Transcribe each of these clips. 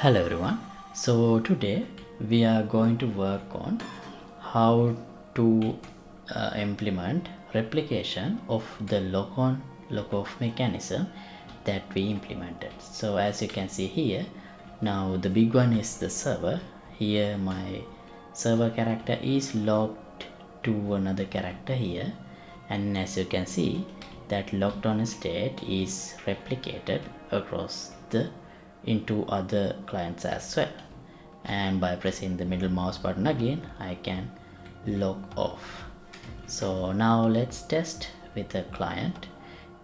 Hello everyone. So today we are going to work on how to implement replication of the lock-on lock-off mechanism that we implemented. So as you can see here, now the big one is the server. Here my server character is locked to another character here, and as you can see that locked on state is replicated across the into other clients as well, and by pressing the middle mouse button again I can lock off. So now let's test with the client.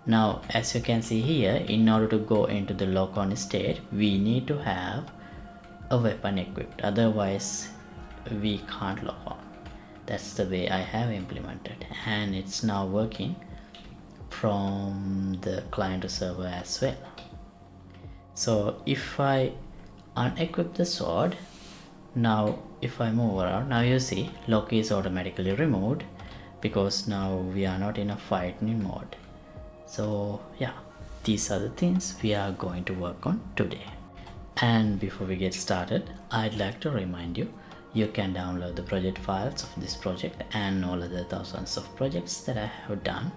Now as you can see here, in order to go into the lock on state we need to have a weapon equipped, otherwise we can't lock on. That's the way I have implemented, and it's now working from the client to server as well. So if I unequip the sword, now if I move around, now you see lock is automatically removed because now we are not in a fighting mode. So yeah, these are the things we are going to work on today. And before we get started, I'd like to remind you, you can download the project files of this project and all other thousands of projects that I have done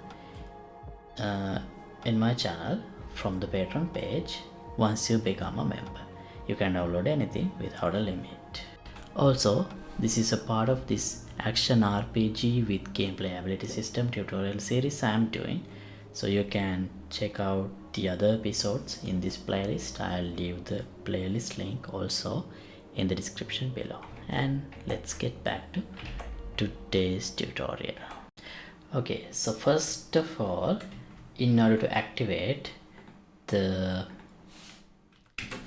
in my channel from the Patreon page. Once you become a member, you can download anything without a limit. Also, this is a part of this action RPG with gameplay ability system tutorial series I am doing, so you can check out the other episodes in this playlist. I'll leave the playlist link also in the description below. And let's get back to today's tutorial. Okay, so first of all, in order to activate the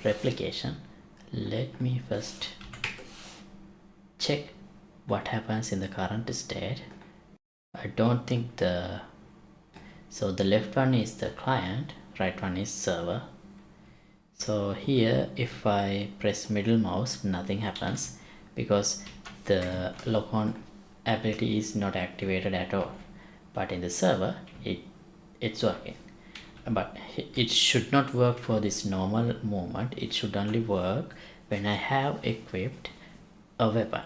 replication, let me first check what happens in the current state. I don't think the left one is the client, right one is server. So here if I press middle mouse, nothing happens because the lock on ability is not activated at all, but in the server it's working. But it should not work for this normal movement. It should only work when I have equipped a weapon.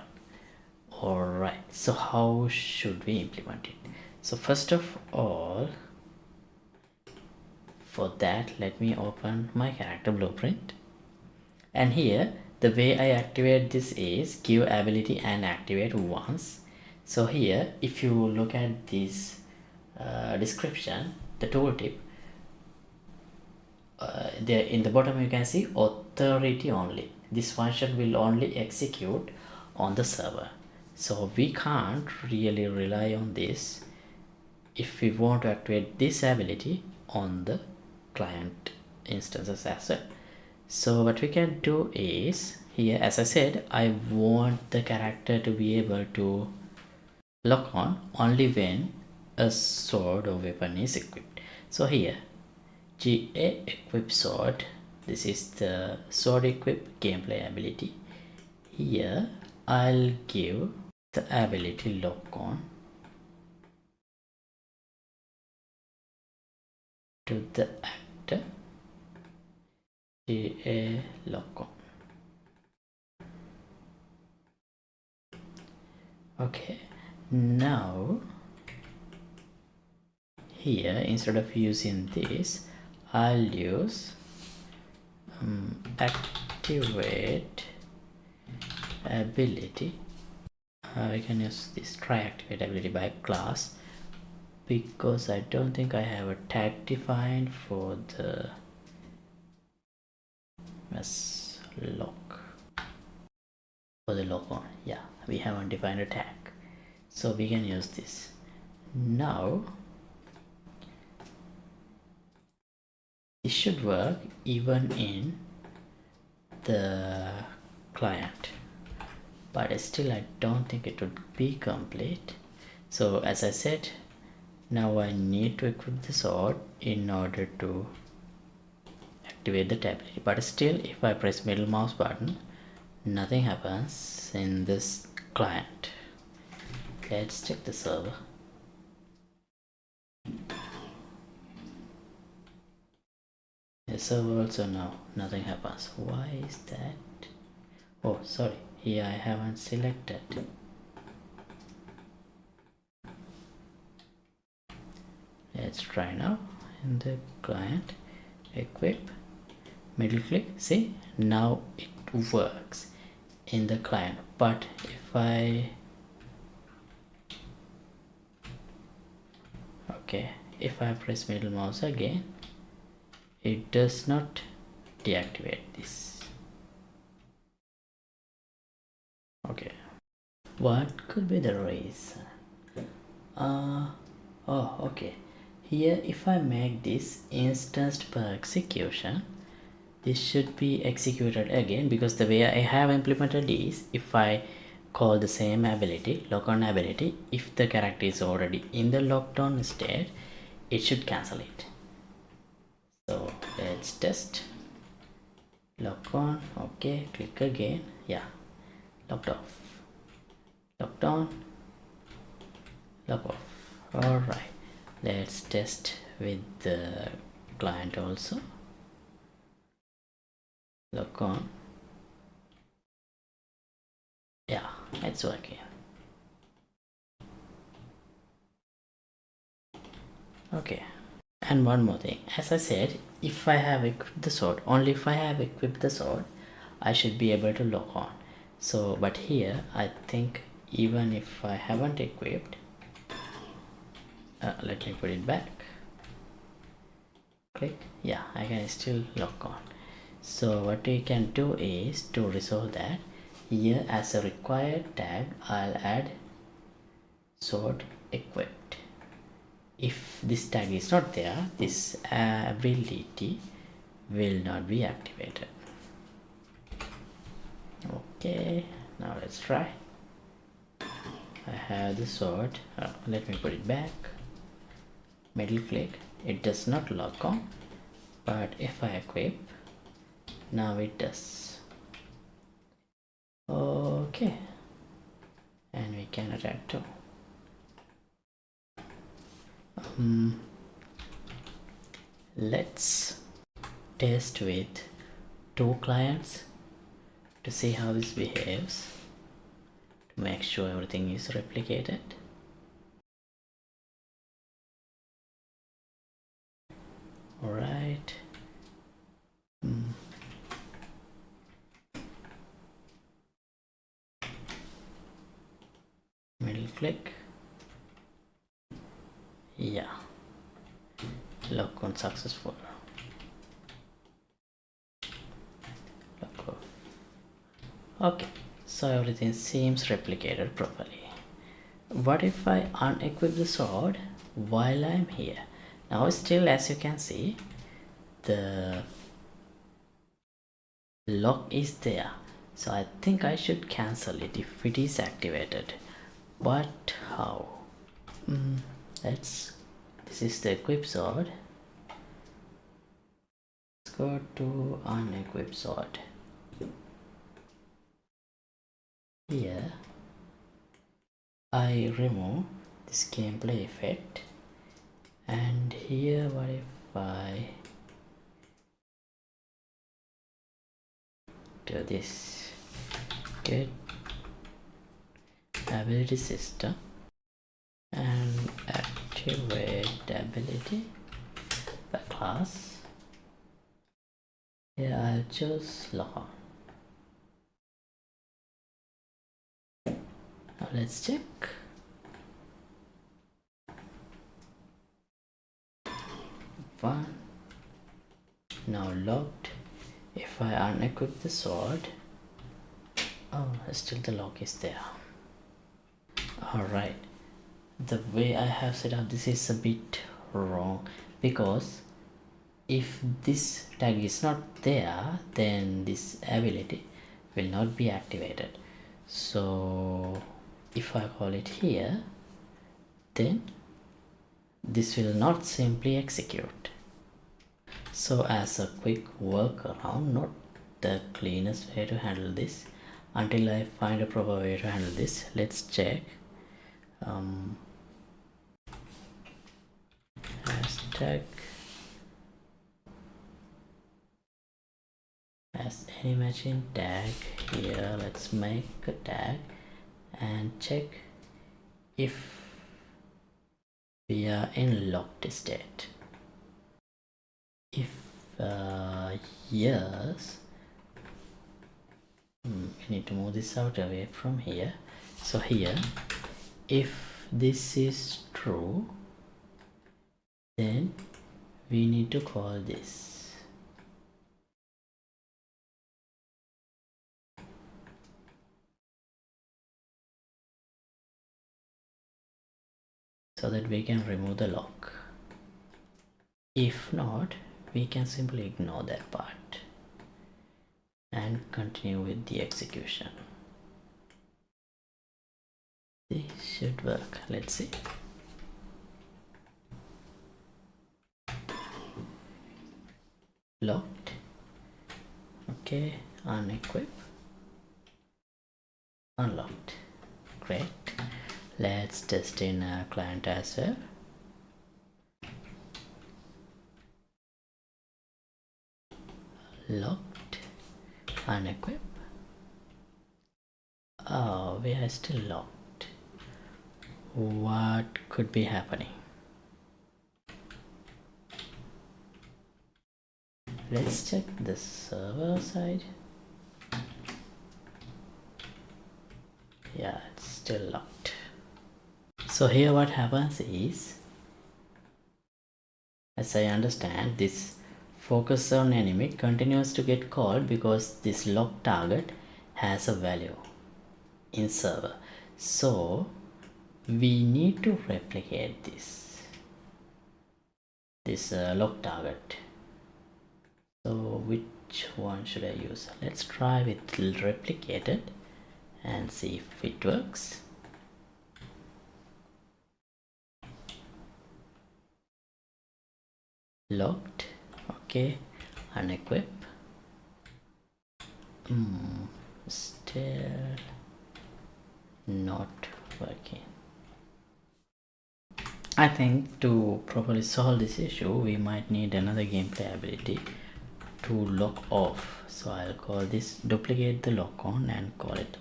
Alright, so how should we implement it? So first of all, for that let me open my character blueprint, and here the way I activate this is give ability and activate once. So here if you look at this description, the tooltip, there in the bottom you can see authority only. This function will only execute on the server, so we can't really rely on this if we want to activate this ability on the client instances as well. So what we can do is, here as I said, I want the character to be able to lock on only when a sword or weapon is equipped. So here GA equip sword, this is the sword equip gameplay ability. Here I'll give the ability lock on to the actor, GA lock on. Okay, now here instead of using this, I'll use activate ability. We can use this try activate ability by class, because I don't think I have a tag defined for the lock, for the lock on. Yeah, we haven't defined a tag, so we can use this. Now this should work even in the client, but still I don't think it would be complete. So as I said, now I need to equip the sword in order to activate the ability, but still if I press middle mouse button, nothing happens in this client. Let's check the server. The server also now nothing happens. Why is that? Oh, sorry, here I haven't selected. Let's try now. In the client, equip, middle click. See, now it works in the client. But if I press middle mouse again, it does not deactivate this. Okay, what could be the reason? Oh, okay. Here, if I make this instanced per execution, this should be executed again, because the way I have implemented is, if I call the same ability, lock on ability, if the character is already in the locked on state, it should cancel it. So let's test. Lock on, okay, click again, yeah, locked off, locked on, lock off. All right, let's test with the client also. Lock on, yeah, it's working. Okay, and one more thing, as I said, if I have equipped the sword, only if I have equipped the sword, I should be able to lock on. So, but here I think even if I haven't equipped, let me put it back, click, yeah, I can still lock on. So what we can do is, to resolve that, here as a required tag, I'll add sword equipped. If this tag is not there, this ability will not be activated. Okay, now let's try. I have the sword, let me put it back, middle click, it does not lock on, but if I equip, now it does. Okay, and we can attack too. Let's test with 2 clients to see how this behaves, to make sure everything is replicated. All right. Middle click, yeah, lock on successful, lock off. Okay, so everything seems replicated properly. What if I unequip the sword while I'm here? Now still, as you can see, the lock is there, so I think I should cancel it if it is activated. But how? This is the equip sword. Let's go to unequip sword. Here I remove this gameplay effect, and here what if I do this, get ability system and activate the ability by class. Here I'll choose lock on. Now let's check. One, now locked. If I unequip the sword, oh, still the lock is there. Alright, the way I have set up this is a bit wrong, because if this tag is not there, then this ability will not be activated. So if I call it here, then this will not simply execute. So as a quick workaround, not the cleanest way to handle this, until I find a proper way to handle this, let's check hashtag as any machine tag. Here let's make a tag and check if we are in locked state. If yes, we need to move this out away from here. So here, if this is true, then we need to call this. So that we can remove the lock. If not, we can simply ignore that part and continue with the execution. This should work. Let's see. Locked. Okay, unequip. Unlocked. Great. Let's test in our client as well. Locked. Unequip. Oh, we are still locked. What could be happening? Let's check the server side. Yeah, it's still locked. So here what happens is, as I understand, this focus on enemy continues to get called because this lock target has a value in server. So we need to replicate this lock target. So which one should I use? Let's try with replicated and see if it works. Locked. Okay, unequip. Still not working. I think to properly solve this issue, we might need another gameplay ability to lock off. So I'll call this duplicate the lock on and call it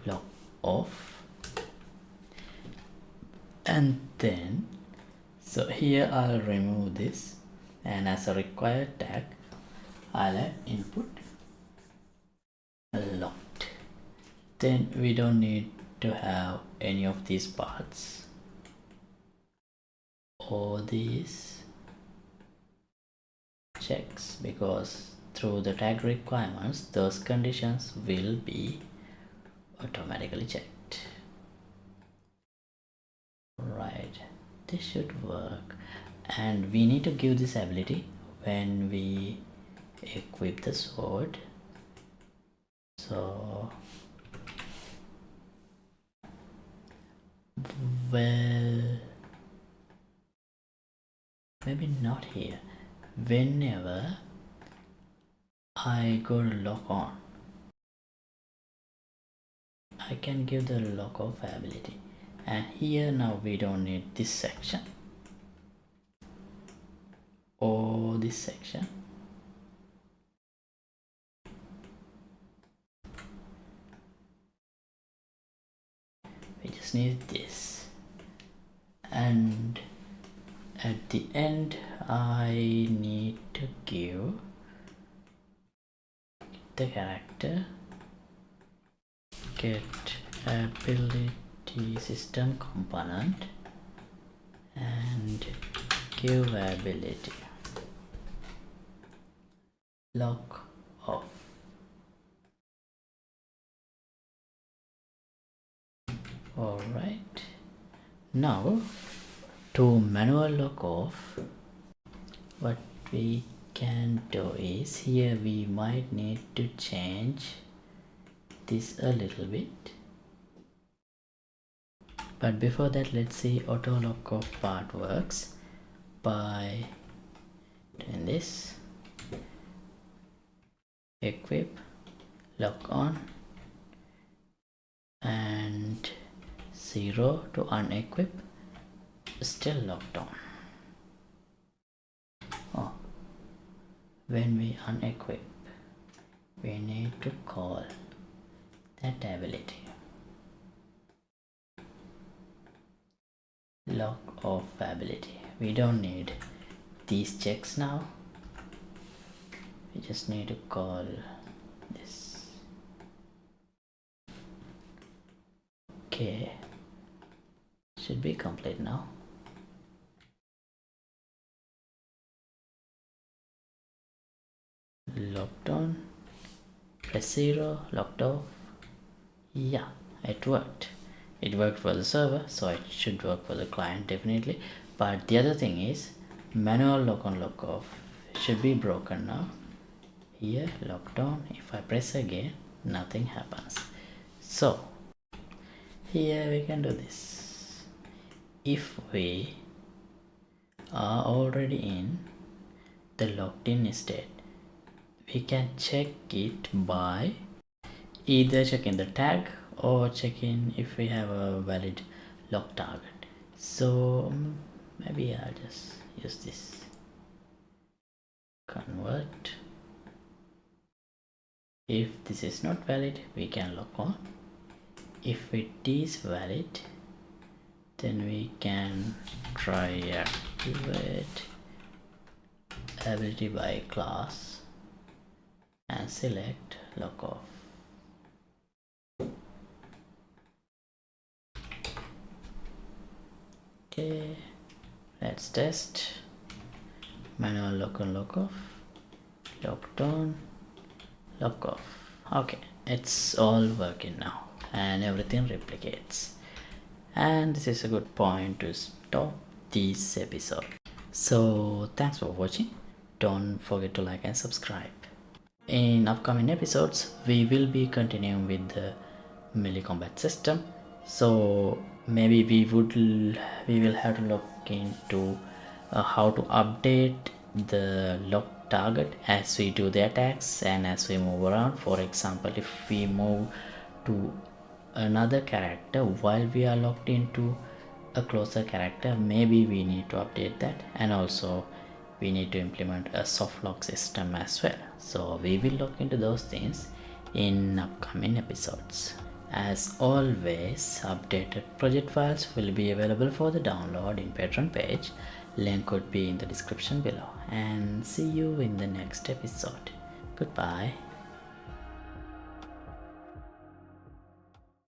lock off. And then, so here I'll remove this, and as a required tag, I'll add input locked. Then we don't need to have any of these parts or these checks, because through the tag requirements those conditions will be automatically checked. Right, this should work, and we need to give this ability when we equip the sword. So well, maybe not here. Whenever I go to lock on, I can give the lock off ability, and here now we don't need this section or this section. We just need this, and at the end I need to give the character get ability system component and give ability lock off. Alright, now to manual lock off, what we can do is, here we might need to change this a little bit, but before that let's see auto lock off part works by doing this: equip, lock on, and 0 to unequip, still locked on. Oh, when we unequip, we need to call that ability lock off ability. We don't need these checks now. We just need to call this. Okay, should be complete now. Locked on, press 0, locked off. Yeah, it worked. It worked for the server, so it should work for the client definitely. But the other thing is manual lock on lock off should be broken now. Here locked on, if I press again nothing happens. So here we can do this. If we are already in the locked in state, we can check it by either checking the tag or checking if we have a valid lock target. So maybe I'll just use this convert. If this is not valid, we can lock on. If it is valid, then we can try activate ability by class and select lock off. Okay, let's test. Manual lock on lock off, locked on, lock off. Okay, it's all working now and everything replicates. And this is a good point to stop this episode. So thanks for watching. Don't forget to like and subscribe. In upcoming episodes we will be continuing with the melee combat system, so maybe we will have to look into how to update the lock target as we do the attacks and as we move around. For example, if we move to another character while we are locked into a closer character, maybe we need to update that, and also we need to implement a soft lock system as well. So we will look into those things in upcoming episodes. As always, updated project files will be available for the download in Patreon page. Link could be in the description below. And see you in the next episode. Goodbye.